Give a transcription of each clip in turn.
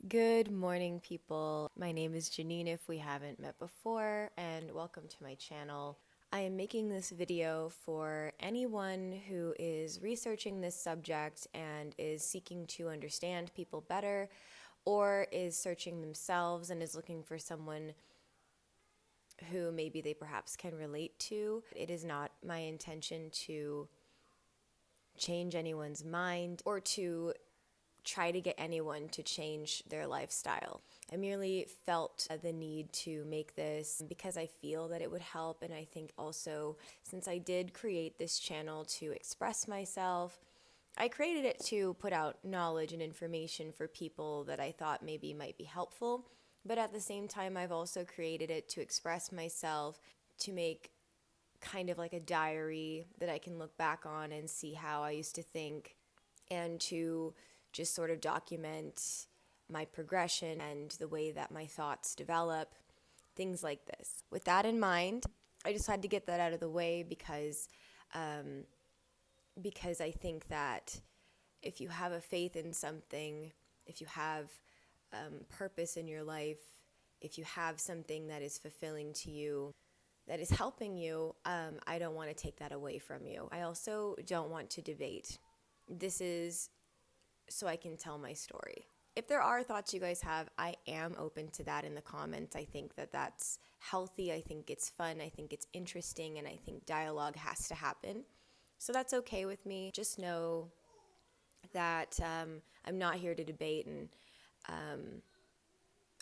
Good morning, people. My name is Janine if we haven't met before, and welcome to my channel. I am making this video for anyone who is researching this subject and is seeking to understand people better, or is searching themselves and is looking for someone who maybe they perhaps can relate to. It is not my intention to change anyone's mind or to try to get anyone to change their lifestyle. I merely felt the need to make this because I feel that it would help, and I think also since I did create this channel to express myself, I created it to put out knowledge and information for people that I thought maybe might be helpful, but at the same time I've also created it to express myself, to make kind of like a diary that I can look back on and see how I used to think, and to just sort of document my progression and the way that my thoughts develop, things like this. With that in mind, I just had to get that out of the way because I think that if you have a faith in something, if you have purpose in your life, if you have something that is fulfilling to you, that is helping you, I don't want to take that away from you. I also don't want to debate. This is so I can tell my story. If there are thoughts you guys have, I am open to that in the comments. I think that that's healthy. I think it's fun. I think it's interesting. And I think dialogue has to happen. So that's okay with me. Just know that I'm not here to debate, and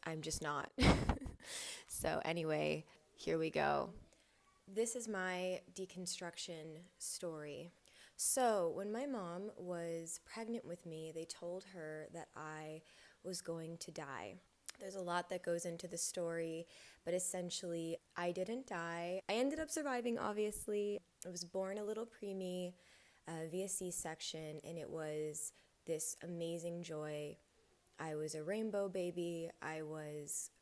I'm just not. So anyway, here we go. This is my deconstruction story. So, when my mom was pregnant with me, they told her that I was going to die. There's a lot that goes into the story, but essentially, I didn't die. I ended up surviving, obviously. I was born a little preemie via C-section, and it was this amazing joy. I was a rainbow baby. I was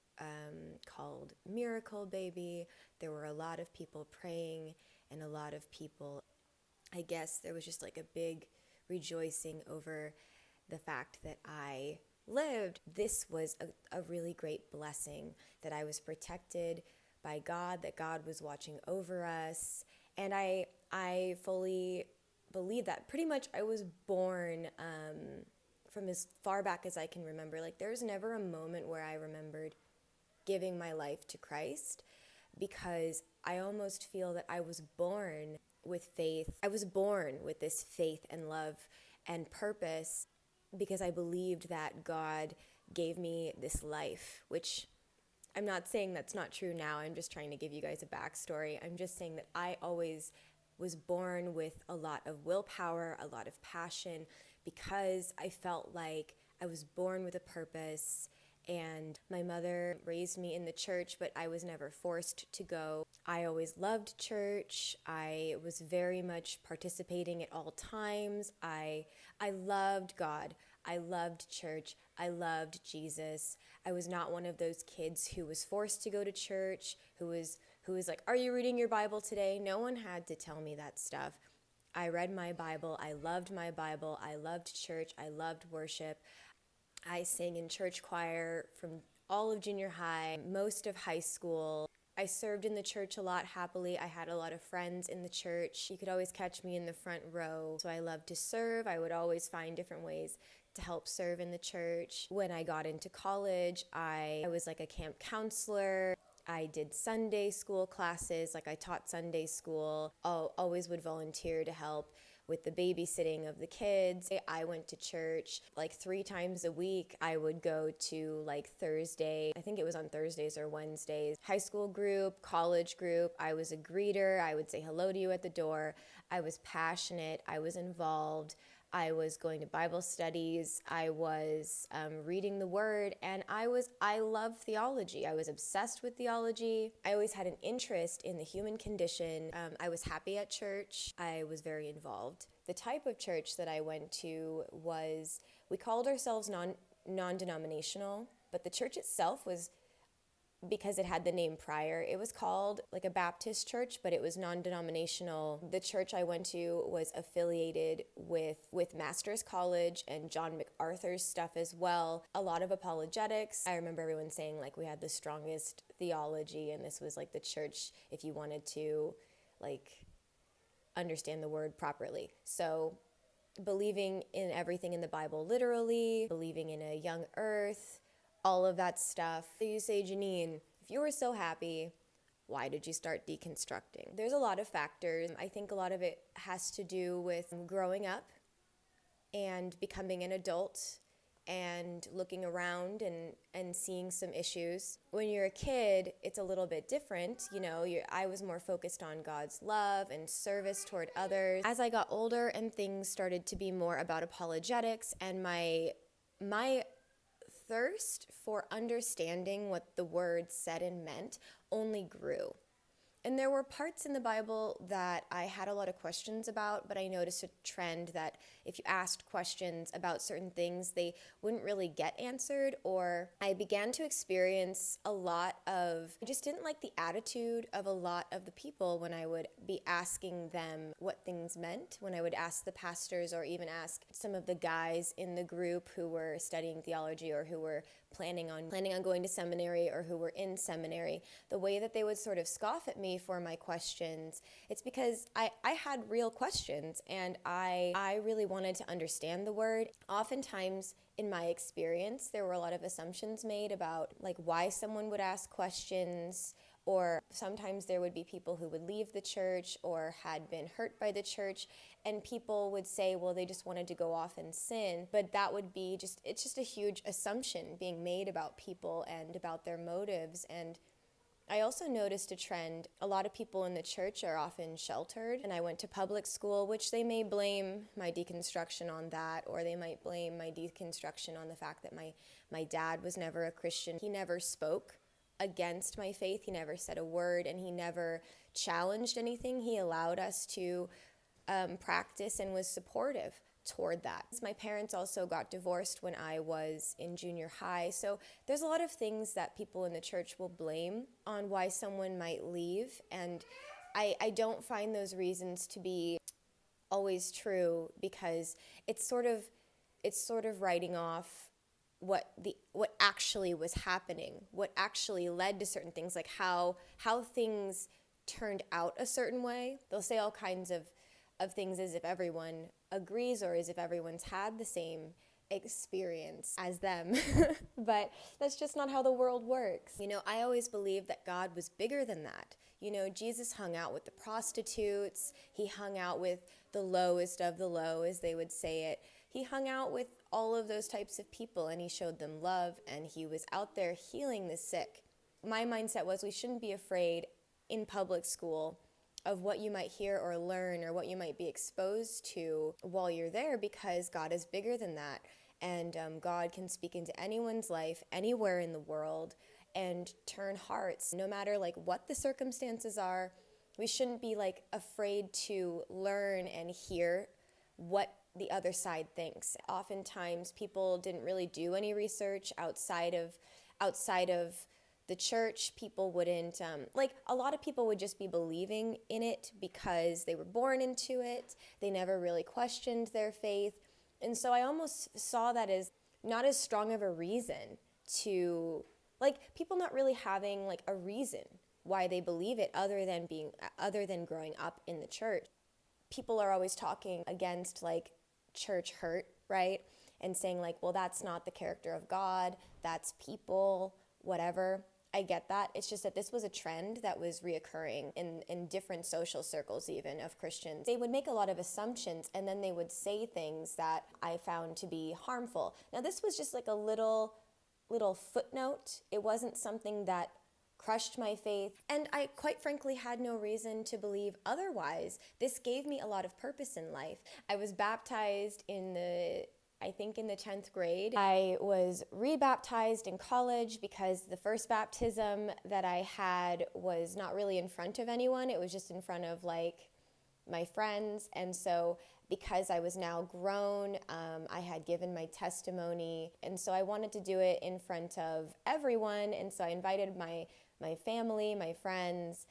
called Miracle Baby. There were a lot of people praying, and a lot of people, I guess there was just like a big rejoicing over the fact that I lived. This was a really great blessing, that I was protected by God, that God was watching over us. And I fully believe that. Pretty much I was born from as far back as I can remember. Like, there's never a moment where I remembered giving my life to Christ, because I almost feel that I was born with faith. I was born with this faith and love and purpose because I believed that God gave me this life, which I'm not saying that's not true now. I'm just trying to give you guys a backstory. I'm just saying that I always was born with a lot of willpower, a lot of passion, because I felt like I was born with a purpose. And my mother raised me in the church, but I was never forced to go. I always loved church. I was very much participating at all times. I loved God. I loved church. I loved Jesus. I was not one of those kids who was forced to go to church, who was like, "Are you reading your Bible today?" No one had to tell me that stuff. I read my Bible. I loved my Bible. I loved church. I loved worship. I sang in church choir from all of junior high, most of high school. I served in the church a lot happily. I had a lot of friends in the church. You could always catch me in the front row. So I loved to serve. I would always find different ways to help serve in the church. When I got into college, I was like a camp counselor. I did Sunday school classes, like I taught Sunday school. Always would volunteer to help with the babysitting of the kids. I went to church like 3 times a week. I would go to like Thursday, I think it was on Thursdays or Wednesdays, high school group, college group. I was a greeter. I would say hello to you at the door. I was passionate. I was involved. I was going to Bible studies. I was reading the Word, and I love theology. I was obsessed with theology. I always had an interest in the human condition. I was happy at church. I was very involved. The type of church that I went to was, we called ourselves non-denominational, but the church itself was because it had the name prior. It was called like a Baptist church, but it was non-denominational. The church I went to was affiliated with Master's College and John MacArthur's stuff as well. A lot of apologetics. I remember everyone saying like we had the strongest theology, and this was like the church if you wanted to like understand the word properly. So believing in everything in the Bible literally, believing in a young earth, all of that stuff. So you say, Janine, if you were so happy, why did you start deconstructing? There's a lot of factors. I think a lot of it has to do with growing up and becoming an adult and looking around and seeing some issues. When you're a kid, it's a little bit different. You know, I was more focused on God's love and service toward others. As I got older and things started to be more about apologetics, and my thirst for understanding what the word said and meant only grew. And there were parts in the Bible that I had a lot of questions about, but I noticed a trend that if you asked questions about certain things, they wouldn't really get answered, or I began to experience a lot of, I just didn't like the attitude of a lot of the people when I would be asking them what things meant, when I would ask the pastors or even ask some of the guys in the group who were studying theology or who were planning on going to seminary or who were in seminary, the way that they would sort of scoff at me for my questions. It's because I had real questions, and I really wanted to understand the word. Oftentimes, in my experience, there were a lot of assumptions made about like why someone would ask questions, or sometimes there would be people who would leave the church or had been hurt by the church, and people would say, well, they just wanted to go off and sin. But that would be it's just a huge assumption being made about people and about their motives. And I also noticed a trend. A lot of people in the church are often sheltered, and I went to public school, which they may blame my deconstruction on that, or they might blame my deconstruction on the fact that my dad was never a Christian. He never spoke against my faith. He never said a word, and he never challenged anything. He allowed us to practice and was supportive toward that. My parents also got divorced when I was in junior high, so there's a lot of things that people in the church will blame on why someone might leave, and I don't find those reasons to be always true, because it's sort of writing off what actually was happening, what actually led to certain things, like how things turned out a certain way. They'll say all kinds of things as if everyone agrees or as if everyone's had the same experience as them. But that's just not how the world works. You know, I always believed that God was bigger than that. You know, Jesus hung out with the prostitutes. He hung out with the lowest of the low, as they would say it. He hung out with all of those types of people, and he showed them love, and he was out there healing the sick. My mindset was we shouldn't be afraid in public school of what you might hear or learn or what you might be exposed to while you're there, because God is bigger than that. And God can speak into anyone's life, anywhere in the world, and turn hearts. No matter like what the circumstances are, we shouldn't be like afraid to learn and hear what the other side thinks. Oftentimes people didn't really do any research outside of the church. People wouldn't, a lot of people would just be believing in it because they were born into it. They never really questioned their faith. And so I almost saw that as not as strong of a reason to, like, people not really having like a reason why they believe it other than growing up in the church. People are always talking against like church hurt, right? And saying like, well, that's not the character of God, that's people, whatever. I get that. It's just that this was a trend that was reoccurring in different social circles, even of Christians. They would make a lot of assumptions, and then they would say things that I found to be harmful. Now, this was just like a little footnote. It wasn't something that crushed my faith, and I quite frankly had no reason to believe otherwise. This gave me a lot of purpose in life. I was baptized in the 10th grade. I was rebaptized in college because the first baptism that I had was not really in front of anyone. It was just in front of like my friends. And so because I was now grown, I had given my testimony. And so I wanted to do it in front of everyone. And so I invited my my family, my friends,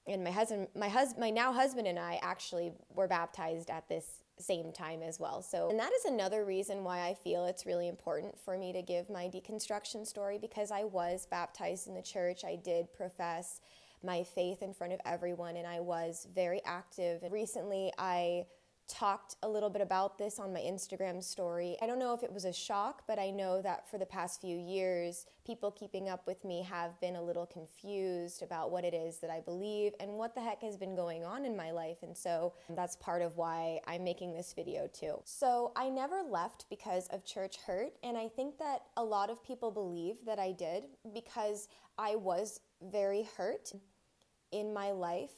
and my now husband and I actually were baptized at this same time as well. So, and that is another reason why I feel it's really important for me to give my deconstruction story, because I was baptized in the church. I did profess my faith in front of everyone, and I was very active. Recently, I talked a little bit about this on my Instagram story. I don't know if it was a shock, but I know that for the past few years, people keeping up with me have been a little confused about what it is that I believe and what the heck has been going on in my life. And so that's part of why I'm making this video too. So I never left because of church hurt, and I think that a lot of people believe that I did because I was very hurt in my life,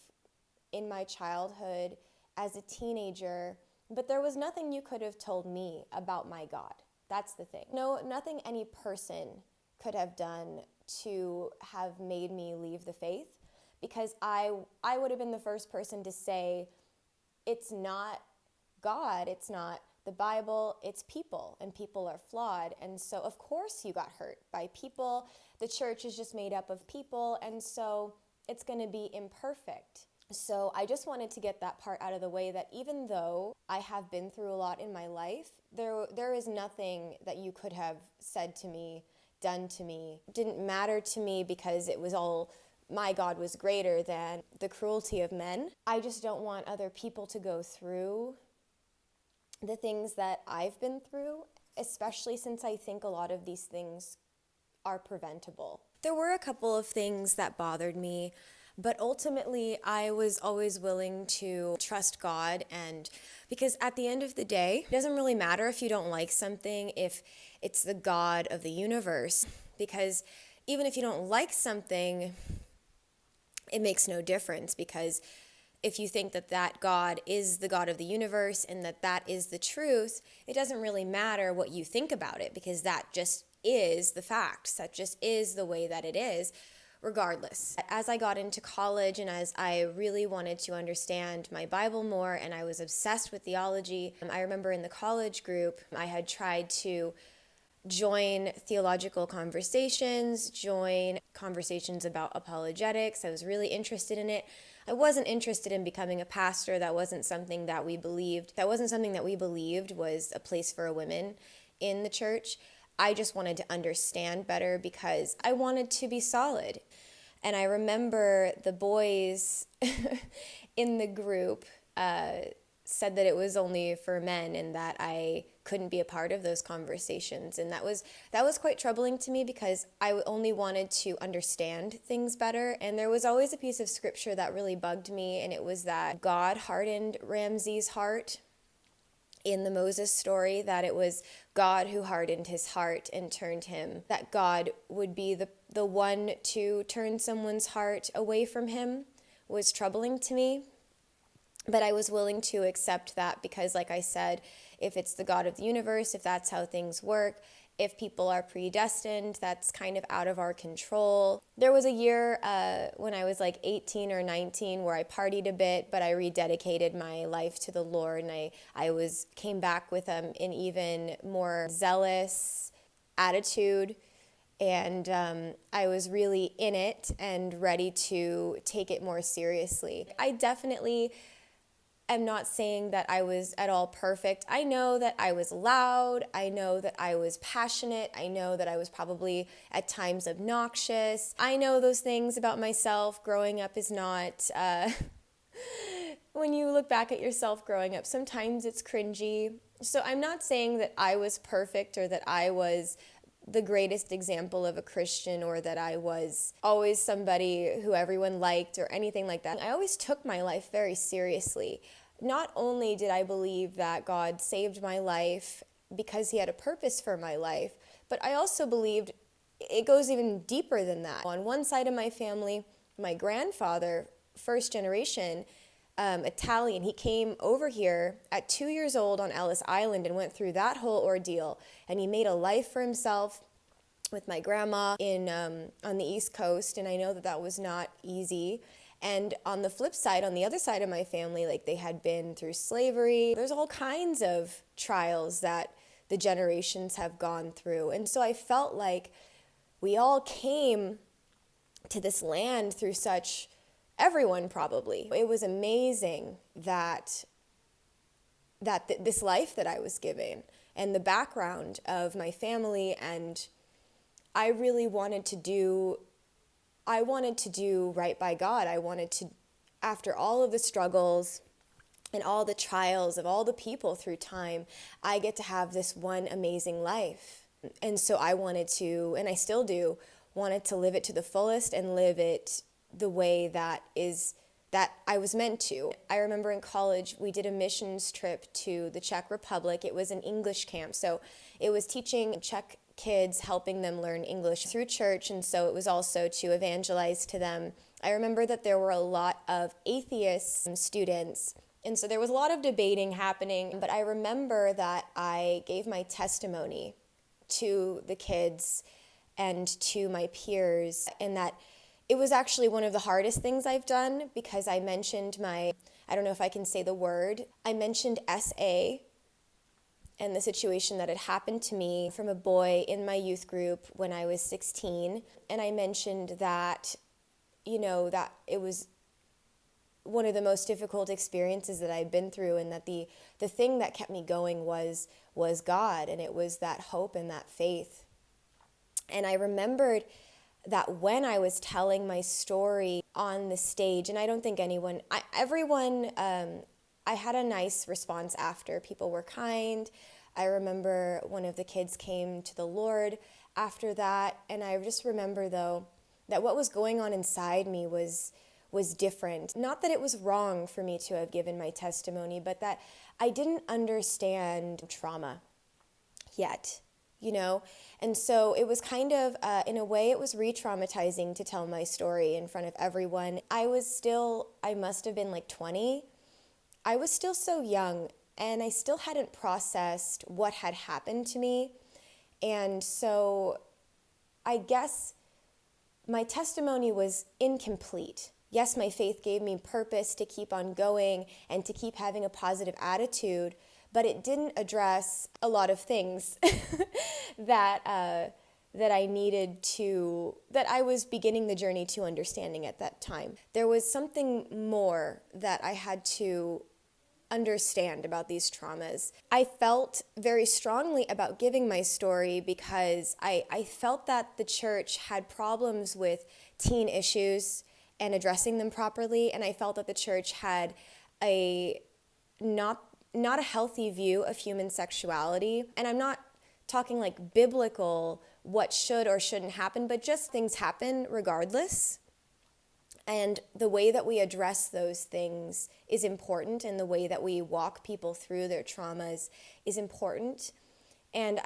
in my childhood, as a teenager, but there was nothing you could have told me about my God. That's the thing. No, nothing any person could have done to have made me leave the faith, because I would have been the first person to say, it's not God, it's not the Bible, it's people, and people are flawed. And so of course you got hurt by people. The church is just made up of people, and so it's going to be imperfect. So I just wanted to get that part out of the way, that even though I have been through a lot in my life, there is nothing that you could have said to me, done to me, didn't matter to me, because it was all, my God was greater than the cruelty of men. I just don't want other people to go through the things that I've been through, especially since I think a lot of these things are preventable. There were a couple of things that bothered me, but ultimately I was always willing to trust God, and because at the end of the day, it doesn't really matter if you don't like something, if it's the God of the universe, because even if you don't like something, it makes no difference, because if you think that that God is the God of the universe and that that is the truth, it doesn't really matter what you think about it, because that just is the facts. That just is the way that it is, regardless. As I got into college and as I really wanted to understand my Bible more, and I was obsessed with theology, I remember in the college group, I had tried to join theological conversations, join conversations about apologetics. I was really interested in it. I wasn't interested in becoming a pastor. That wasn't something that we believed. That wasn't something that we believed was a place for women in the church. I just wanted to understand better because I wanted to be solid. And I remember the boys in the group said that it was only for men and that I couldn't be a part of those conversations. And that was quite troubling to me, because I only wanted to understand things better. And there was always a piece of scripture that really bugged me, and it was that God hardened Ramses' heart in the Moses story, that it was God who hardened his heart and turned him, that God would be the one to turn someone's heart away from him, was troubling to me. But I was willing to accept that because, like I said, if it's the God of the universe, if that's how things work, if people are predestined, that's kind of out of our control. There was a year when I was like 18 or 19 where I partied a bit, but I rededicated my life to the Lord, and I came back with an even more zealous attitude, and I was really in it and ready to take it more seriously. I definitely am not saying that I was at all perfect. I know that I was loud. I know that I was passionate. I know that I was probably at times obnoxious. I know those things about myself. Growing up is not, when you look back at yourself growing up, sometimes it's cringy. So I'm not saying that I was perfect or that I was the greatest example of a Christian, or that I was always somebody who everyone liked or anything like that. I always took my life very seriously. Not only did I believe that God saved my life because he had a purpose for my life, but I also believed it goes even deeper than that. On one side of my family, my grandfather, first generation, Italian, he came over here at 2 years old on Ellis Island and went through that whole ordeal, and he made a life for himself with my grandma on the East Coast, and I know that that was not easy. And on the flip side, on the other side of my family, like, they had been through slavery. There's all kinds of trials that the generations have gone through, and so I felt like we all came to this land through such everyone probably. It was amazing that this life that I was given and the background of my family, and I really wanted to do right by God. I wanted to, after all of the struggles and all the trials of all the people through time, I get to have this one amazing life. And so I wanted to, and I still do, wanted to live it to the fullest and live it the way that I was meant to. I remember in college, we did a missions trip to the Czech Republic. It was an English camp. So it was teaching Czech kids, helping them learn English through church. And so it was also to evangelize to them. I remember that there were a lot of atheist students. And so there was a lot of debating happening. But I remember that I gave my testimony to the kids and to my peers, and that it was actually one of the hardest things I've done, because I mentioned I don't know if I can say the word, I mentioned SA and the situation that had happened to me from a boy in my youth group when I was 16. And I mentioned that, that it was one of the most difficult experiences that I'd been through, and that the thing that kept me going was God, and it was that hope and that faith. And I remembered that when I was telling my story on the stage, and I don't think I had a nice response after. People were kind. I remember one of the kids came to the Lord after that, and I just remember, though, that what was going on inside me was different. Not that it was wrong for me to have given my testimony, but that I didn't understand trauma yet. And so it was kind of, in a way, it was re-traumatizing to tell my story in front of everyone. I must have been like 20. I was still so young, and I still hadn't processed what had happened to me. And so I guess my testimony was incomplete. Yes, my faith gave me purpose to keep on going and to keep having a positive attitude, but it didn't address a lot of things that I was beginning the journey to understanding at that time. There was something more that I had to understand about these traumas. I felt very strongly about giving my story because I felt that the church had problems with teen issues and addressing them properly, and I felt that the church had not a healthy view of human sexuality. And I'm not talking like biblical, what should or shouldn't happen, but just things happen regardless. And the way that we address those things is important, and the way that we walk people through their traumas is important. And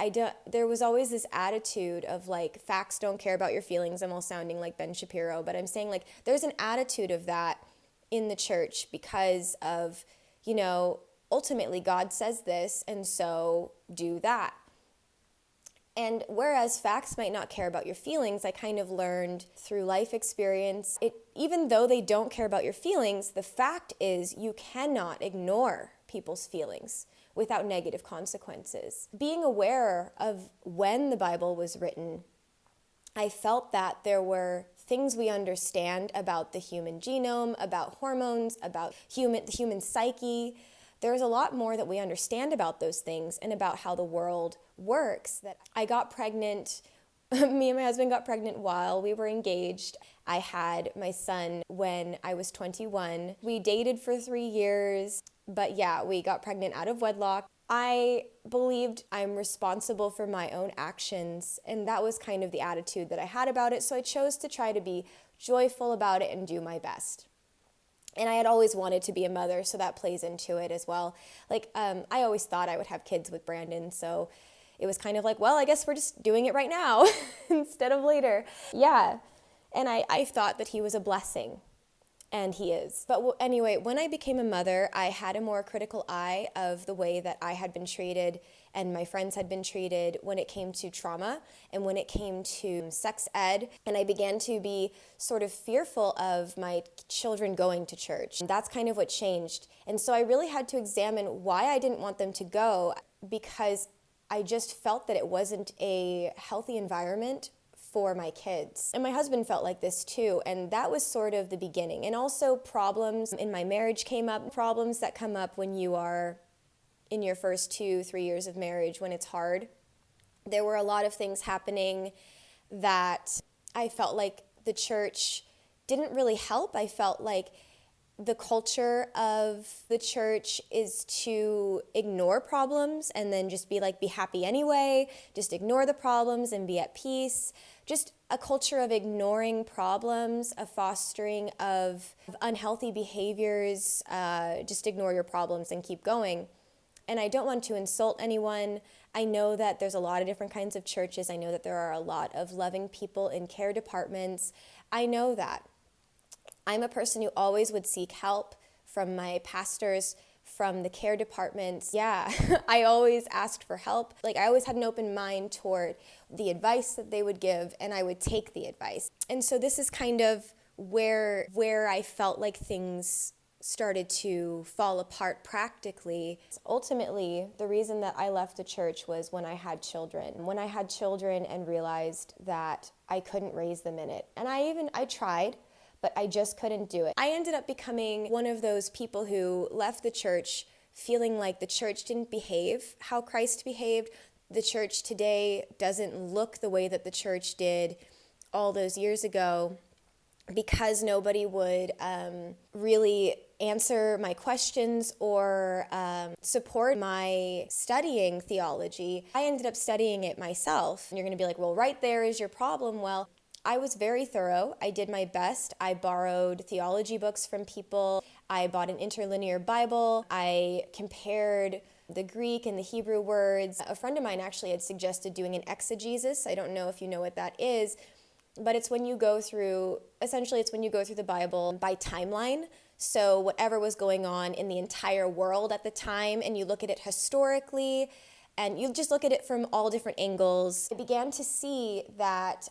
there was always this attitude of like, facts don't care about your feelings. I'm all sounding like Ben Shapiro, but I'm saying like there's an attitude of that in the church because of, ultimately God says this, and so do that. And whereas facts might not care about your feelings, I kind of learned through life experience, even though they don't care about your feelings, the fact is you cannot ignore people's feelings without negative consequences. Being aware of when the Bible was written, I felt that there were things we understand about the human genome, about hormones, about the human psyche. There's a lot more that we understand about those things and about how the world works. That I got pregnant, me and my husband got pregnant while we were engaged. I had my son when I was 21. We dated for 3 years, but yeah, we got pregnant out of wedlock. I believed I'm responsible for my own actions, and that was kind of the attitude that I had about it, so I chose to try to be joyful about it and do my best. And I had always wanted to be a mother, so that plays into it as well. I always thought I would have kids with Brandon, so it was kind of like, well, I guess we're just doing it right now instead of later. Yeah, and I thought that he was a blessing, and he is. But anyway, when I became a mother, I had a more critical eye of the way that I had been treated and my friends had been treated when it came to trauma and when it came to sex ed. And I began to be sort of fearful of my children going to church. And that's kind of what changed. And so I really had to examine why I didn't want them to go, because I just felt that it wasn't a healthy environment for my kids. And my husband felt like this too, and that was sort of the beginning. And also problems in my marriage came up, problems that come up when you are in your first 2-3 years of marriage when it's hard. There were a lot of things happening that I felt like the church didn't really help. I felt like the culture of the church is to ignore problems and then just be happy anyway, just ignore the problems and be at peace. Just a culture of ignoring problems, a fostering of unhealthy behaviors, just ignore your problems and keep going. And I don't want to insult anyone. I know that there's a lot of different kinds of churches. I know that there are a lot of loving people in care departments. I know that. I'm a person who always would seek help from my pastors, from the care departments. Yeah, I always asked for help. I always had an open mind toward the advice that they would give, and I would take the advice. And so this is kind of where I felt like things started to fall apart practically. Ultimately, the reason that I left the church was when I had children. When I had children and realized that I couldn't raise them in it. And I tried, but I just couldn't do it. I ended up becoming one of those people who left the church feeling like the church didn't behave how Christ behaved. The church today doesn't look the way that the church did all those years ago, because nobody would really answer my questions or support my studying theology. I ended up studying it myself. And you're going to be like, well, right there is your problem. Well, I was very thorough. I did my best. I borrowed theology books from people. I bought an interlinear Bible. I compared the Greek and the Hebrew words. A friend of mine actually had suggested doing an exegesis. I don't know if you know what that is, but it's when you go through the Bible by timeline. So whatever was going on in the entire world at the time, and you look at it historically, and you just look at it from all different angles. I began to see that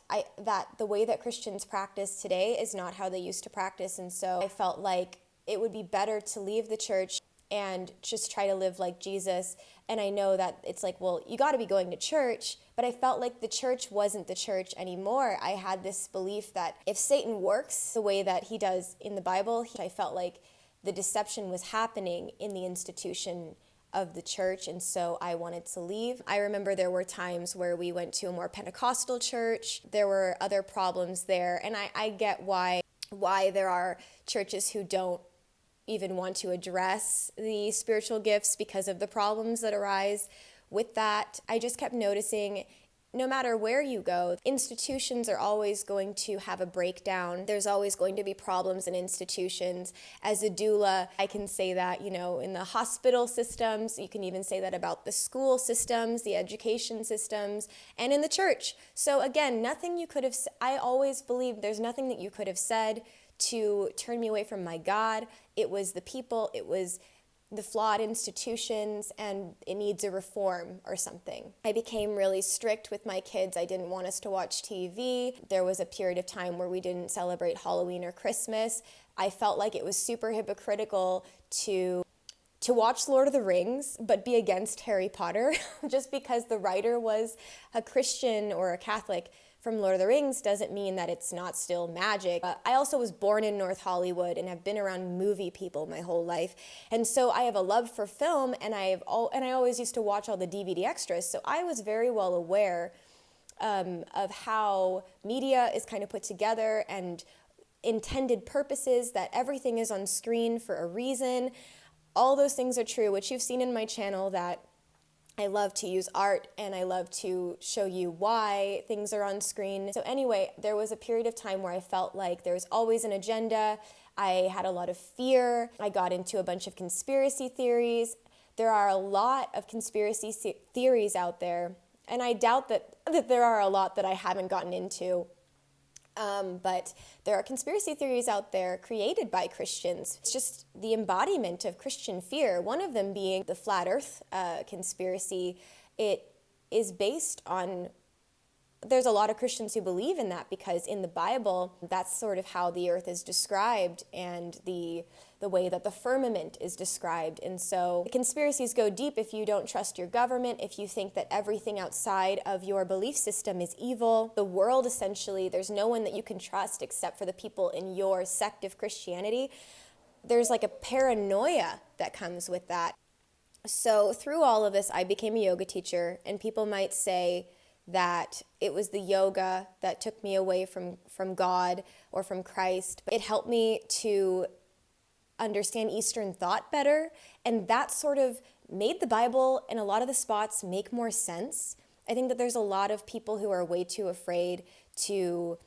the way that Christians practice today is not how they used to practice, and so I felt like it would be better to leave the church and just try to live like Jesus. And I know that it's like, well, you got to be going to church, but I felt like the church wasn't the church anymore. I had this belief that if Satan works the way that he does in the Bible, I felt like the deception was happening in the institution of the church, and so I wanted to leave. I remember there were times where we went to a more Pentecostal church. There were other problems there, and I get why there are churches who don't even want to address the spiritual gifts because of the problems that arise with that. I just kept noticing, no matter where you go, institutions are always going to have a breakdown. There's always going to be problems in institutions. As a doula, I can say that, in the hospital systems, you can even say that about the school systems, the education systems, and in the church. So again, I always believe there's nothing that you could have said to turn me away from my God. It was the people, it was the flawed institutions, and it needs a reform or something. I became really strict with my kids. I didn't want us to watch TV. There was a period of time where we didn't celebrate Halloween or Christmas. I felt like it was super hypocritical to watch Lord of the Rings but be against Harry Potter. Just because the writer was a Christian or a Catholic from Lord of the Rings doesn't mean that it's not still magic. I also was born in North Hollywood and have been around movie people my whole life. And so I have a love for film, and I always used to watch all the DVD extras. So I was very well aware of how media is kind of put together and intended purposes, that everything is on screen for a reason. All those things are true, which you've seen in my channel, that I love to use art and I love to show you why things are on screen. So anyway, there was a period of time where I felt like there was always an agenda. I had a lot of fear. I got into a bunch of conspiracy theories. There are a lot of conspiracy theories out there, and I doubt that there are a lot that I haven't gotten into. But there are conspiracy theories out there created by Christians. It's just the embodiment of Christian fear. One of them being the flat earth conspiracy. It is based on there's a lot of Christians who believe in that, because in the Bible, that's sort of how the earth is described, and the way that the firmament is described. And so the conspiracies go deep if you don't trust your government, if you think that everything outside of your belief system is evil. The world, essentially, there's no one that you can trust except for the people in your sect of Christianity. There's like a paranoia that comes with that. So through all of this, I became a yoga teacher, and people might say that it was the yoga that took me away from God or from Christ. It helped me to understand Eastern thought better, and that sort of made the Bible in a lot of the spots make more sense. I think that there's a lot of people who are way too afraid to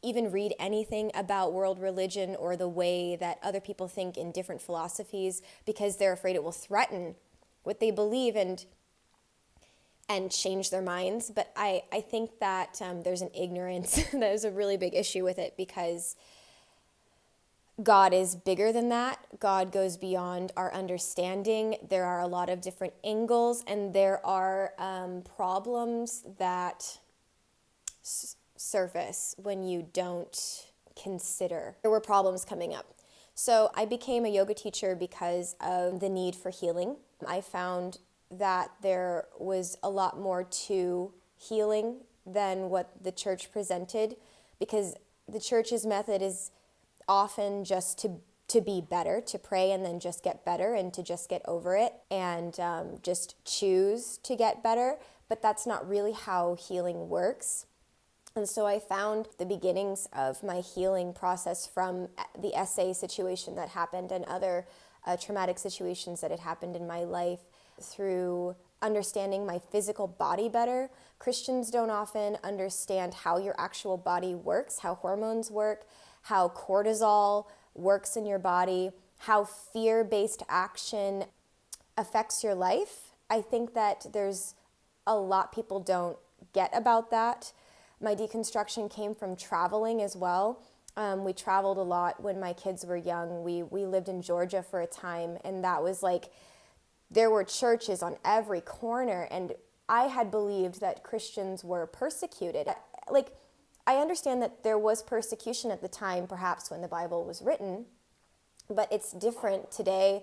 even read anything about world religion or the way that other people think in different philosophies, because they're afraid it will threaten what they believe and change their minds. But I think that there's an ignorance that is a really big issue with it, because God is bigger than that. God goes beyond our understanding. There are a lot of different angles, and there are problems that surface when you don't consider. There were problems coming up. So I became a yoga teacher because of the need for healing. I found that there was a lot more to healing than what the church presented, because the church's method is often just to be better, to pray and then just get better and to just get over it and just choose to get better. But that's not really how healing works. And so I found the beginnings of my healing process from the SA situation that happened and other traumatic situations that had happened in my life through understanding my physical body better. Christians don't often understand how your actual body works, how hormones work, how cortisol works in your body, how fear-based action affects your life. I think that there's a lot people don't get about that. My deconstruction came from traveling as well. We traveled a lot when my kids were young. We lived in Georgia for a time, and that was like, there were churches on every corner, and I had believed that Christians were persecuted. Like, I understand that there was persecution at the time, perhaps when the Bible was written, but it's different today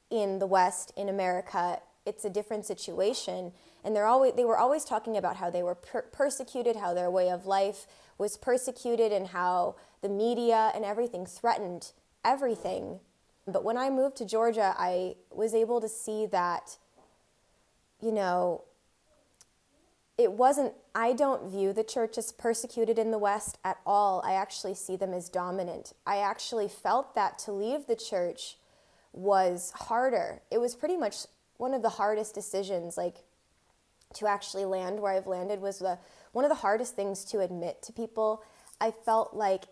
in the West, in America. It's a different situation, and they were always talking about how they were persecuted, how their way of life was persecuted, and how the media and everything threatened everything. But when I moved to Georgia, I was able to see that, I don't view the church as persecuted in the West at all. I actually see them as dominant. I actually felt that to leave the church was harder. It was pretty much one of the hardest decisions, like to actually land where I've landed was one of the hardest things to admit to people. I felt like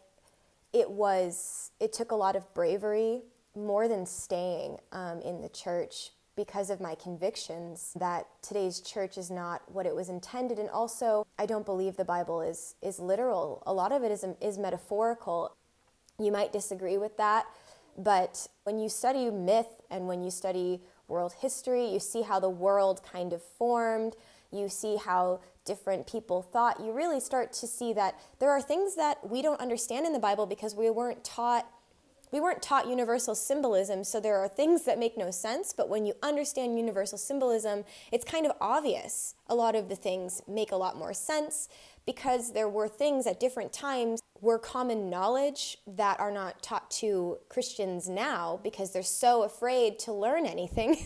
it took a lot of bravery, more than staying in the church, because of my convictions that today's church is not what it was intended. And also, I don't believe the Bible is literal. A lot of it is metaphorical. You might disagree with that, but when you study myth and when you study world history, you see how the world kind of formed, you see how different people thought, you really start to see that there are things that we don't understand in the Bible because we weren't taught universal symbolism, so there are things that make no sense, but when you understand universal symbolism, it's kind of obvious. A lot of the things make a lot more sense because there were things at different times were common knowledge that are not taught to Christians now because they're so afraid to learn anything.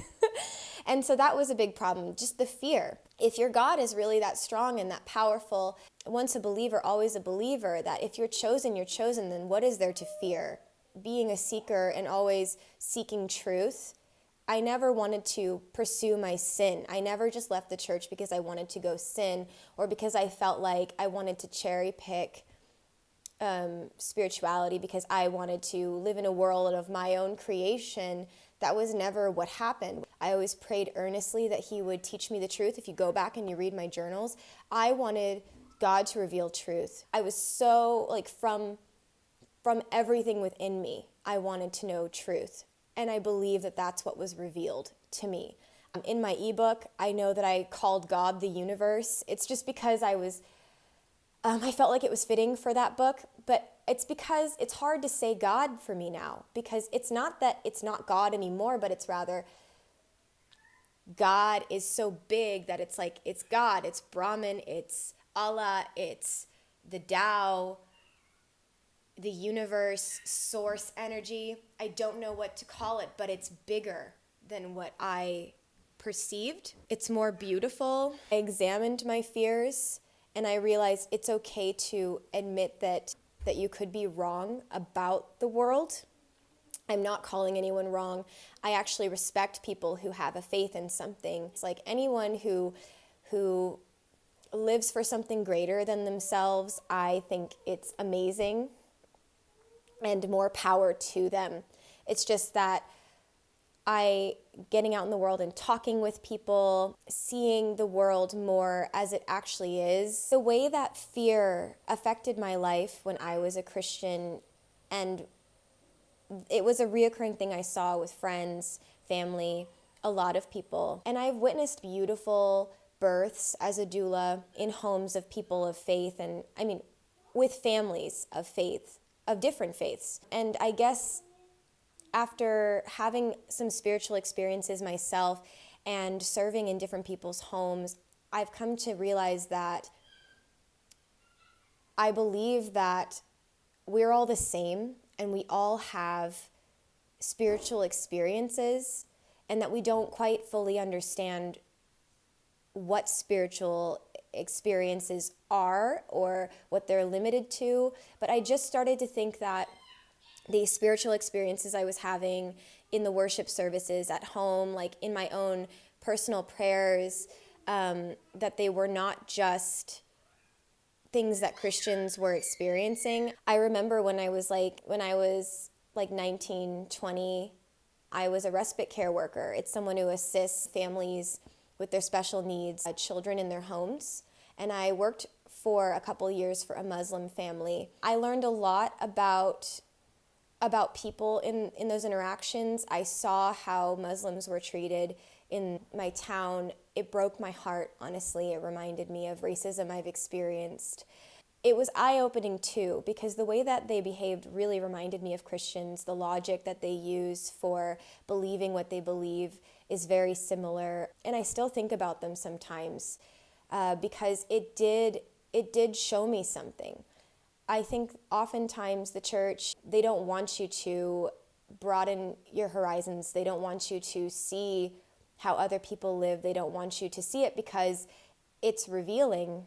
And so that was a big problem, just the fear. If your God is really that strong and that powerful, once a believer, always a believer, that if you're chosen, then what is there to fear? Being a seeker and always seeking truth, I never wanted to pursue my sin. I never just left the church because I wanted to go sin or because I felt like I wanted to cherry pick spirituality because I wanted to live in a world of my own creation. That was never what happened. I always prayed earnestly that he would teach me the truth. If you go back and you read my journals, I wanted God to reveal truth. I was so from everything within me, I wanted to know truth. And I believe that that's what was revealed to me. In my ebook, I know that I called God the universe. It's just because I was I felt like it was fitting for that book, but it's because it's hard to say God for me now, because it's not that it's not God anymore, but it's rather God is so big that it's like, it's God, it's Brahman, it's Allah, it's the Tao, the universe, source energy. I don't know what to call it, but it's bigger than what I perceived. It's more beautiful. I examined my fears and I realized it's okay to admit that you could be wrong about the world. I'm not calling anyone wrong. I actually respect people who have a faith in something. It's like anyone who lives for something greater than themselves, I think it's amazing and more power to them. It's just that getting out in the world and talking with people, seeing the world more as it actually is. The way that fear affected my life when I was a Christian, and it was a reoccurring thing I saw with friends, family, a lot of people. And I've witnessed beautiful births as a doula in homes of people of faith, and I mean, with families of faith, of different faiths. And I guess after having some spiritual experiences myself and serving in different people's homes, I've come to realize that I believe that we're all the same and we all have spiritual experiences, and that we don't quite fully understand what spiritual experiences are or what they're limited to. But I just started to think that the spiritual experiences I was having in the worship services at home, like in my own personal prayers, that they were not just things that Christians were experiencing. I remember when I was like 19, 20, I was a respite care worker. It's someone who assists families with their special needs, children in their homes. And I worked for a couple years for a Muslim family. I learned a lot about people in those interactions. I saw how Muslims were treated in my town. It broke my heart, honestly. It reminded me of racism I've experienced. It was eye-opening too, because the way that they behaved really reminded me of Christians. The logic that they use for believing what they believe is very similar. And I still think about them sometimes because it did show me something. I think oftentimes the church, they don't want you to broaden your horizons. They don't want you to see how other people live. They don't want you to see it because it's revealing,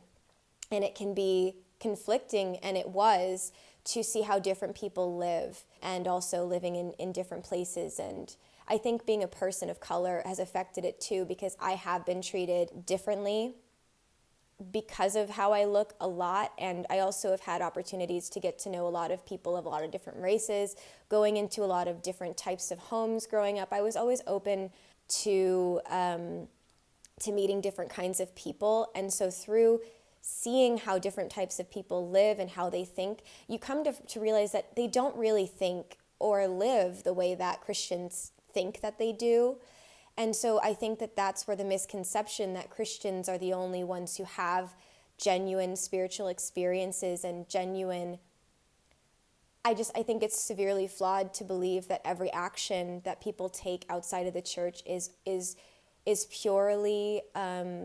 and it can be conflicting, and it was, to see how different people live, and also living in different places. And I think being a person of color has affected it too, because I have been treated differently because of how I look a lot. And I also have had opportunities to get to know a lot of people of a lot of different races, going into a lot of different types of homes growing up. I was always open to meeting different kinds of people. And so through seeing how different types of people live and how they think, you come to realize that they don't really think or live the way that Christians think that they do. And so I think that that's where the misconception that Christians are the only ones who have genuine spiritual experiences and genuine, I think it's severely flawed to believe that every action that people take outside of the church is purely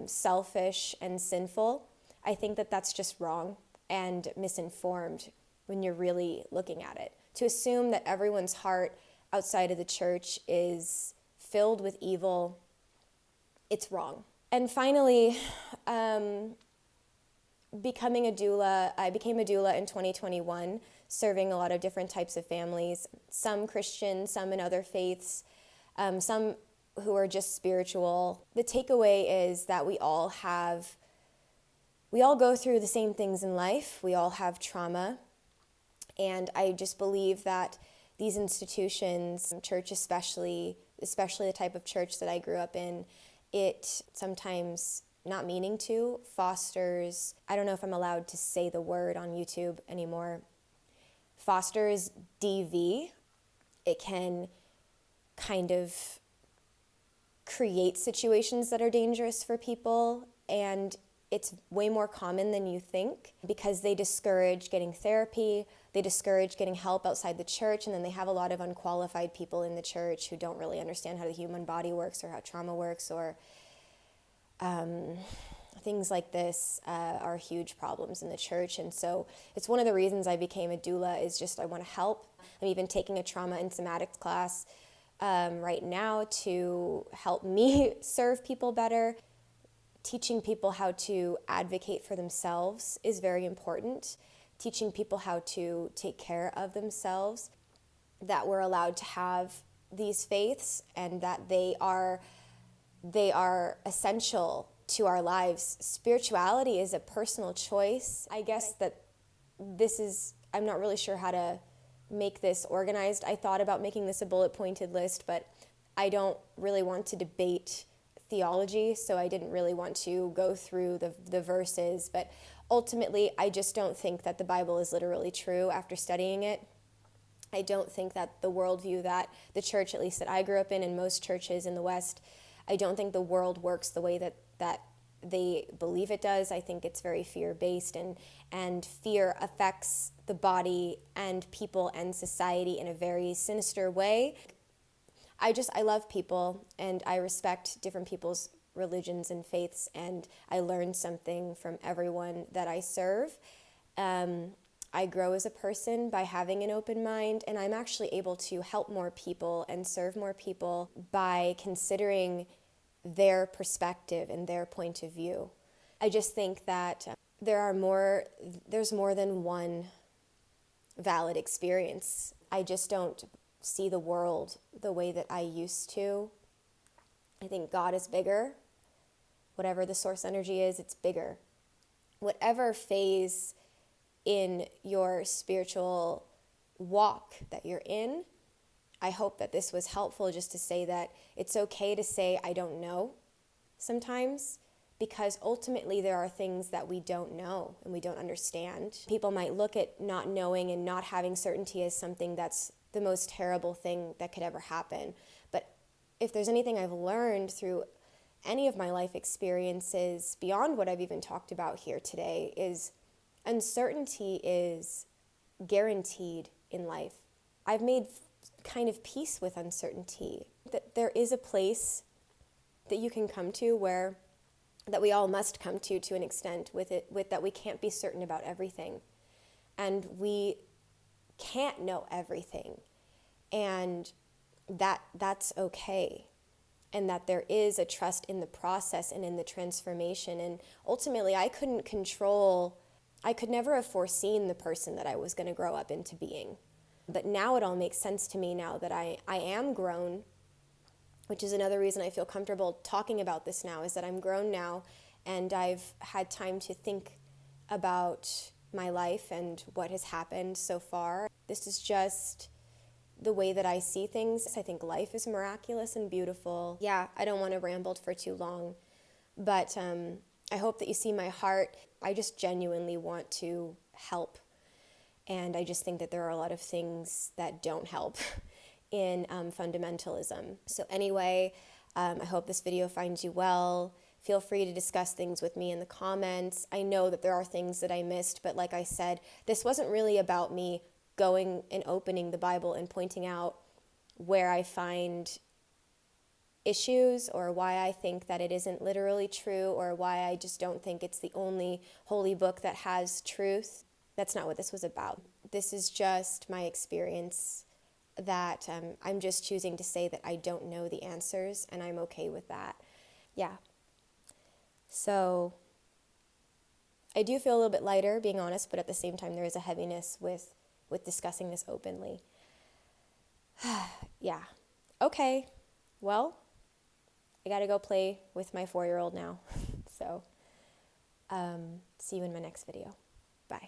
selfish and sinful. I think that that's just wrong and misinformed when you're really looking at it. To assume that everyone's heart outside of the church is filled with evil, it's wrong. And finally, becoming a doula, I became a doula in 2021, serving a lot of different types of families, some Christian, some in other faiths, some who are just spiritual. The takeaway is that we all go through the same things in life. We all have trauma. And I just believe that these institutions, church especially the type of church that I grew up in, it sometimes, not meaning to, fosters, I don't know if I'm allowed to say the word on YouTube anymore, fosters DV. It can kind of create situations that are dangerous for people, and it's way more common than you think because they discourage getting therapy, they discourage getting help outside the church, and then they have a lot of unqualified people in the church who don't really understand how the human body works or how trauma works, or things like this are huge problems in the church. And so it's one of the reasons I became a doula, is just I want to help. I'm even taking a trauma and somatics class right now to help me serve people better. Teaching people how to advocate for themselves is very important. Teaching people how to take care of themselves, that we're allowed to have these faiths and that they are essential to our lives. Spirituality is a personal choice. I guess that I'm not really sure how to make this organized. I thought about making this a bullet pointed list, but I don't really want to debate theology, so I didn't really want to go through the verses. But ultimately, I just don't think that the Bible is literally true after studying it. I don't think that the worldview that the church, at least that I grew up in, and most churches in the West, I don't think the world works the way that they believe it does. I think it's very fear-based, and fear affects the body and people and society in a very sinister way. I love people, and I respect different people's religions and faiths, and I learn something from everyone that I serve. I grow as a person by having an open mind, and I'm actually able to help more people and serve more people by considering their perspective and their point of view. I just think that there's more than one valid experience. I just don't see the world the way that I used to. I think God is bigger. Whatever the source energy is, it's bigger. Whatever phase in your spiritual walk that you're in, I hope that this was helpful, just to say that it's okay to say, I don't know sometimes, because ultimately there are things that we don't know and we don't understand. People might look at not knowing and not having certainty as something that's the most terrible thing that could ever happen. But if there's anything I've learned through any of my life experiences, beyond what I've even talked about here today, is uncertainty is guaranteed in life. I've made kind of peace with uncertainty, that there is a place that you can come to where, that we all must come to an extent with that we can't be certain about everything. And we can't know everything. And that's okay. And that there is a trust in the process and in the transformation. And ultimately, I could never have foreseen the person that I was going to grow up into being. But now it all makes sense to me now that I am grown, which is another reason I feel comfortable talking about this now, is that I'm grown now and I've had time to think about my life and what has happened so far. This is just the way that I see things. I think life is miraculous and beautiful. Yeah, I don't want to ramble for too long, but I hope that you see my heart. I just genuinely want to help. And I just think that there are a lot of things that don't help in fundamentalism. So anyway, I hope this video finds you well. Feel free to discuss things with me in the comments. I know that there are things that I missed, but like I said, this wasn't really about me going and opening the Bible and pointing out where I find issues or why I think that it isn't literally true or why I just don't think it's the only holy book that has truth. That's not what this was about. This is just my experience, that I'm just choosing to say that I don't know the answers, and I'm okay with that. Yeah. So I do feel a little bit lighter, being honest, but at the same time there is a heaviness with discussing this openly. Yeah. Okay. Well, I gotta go play with my 4-year-old now. So see you in my next video. Bye.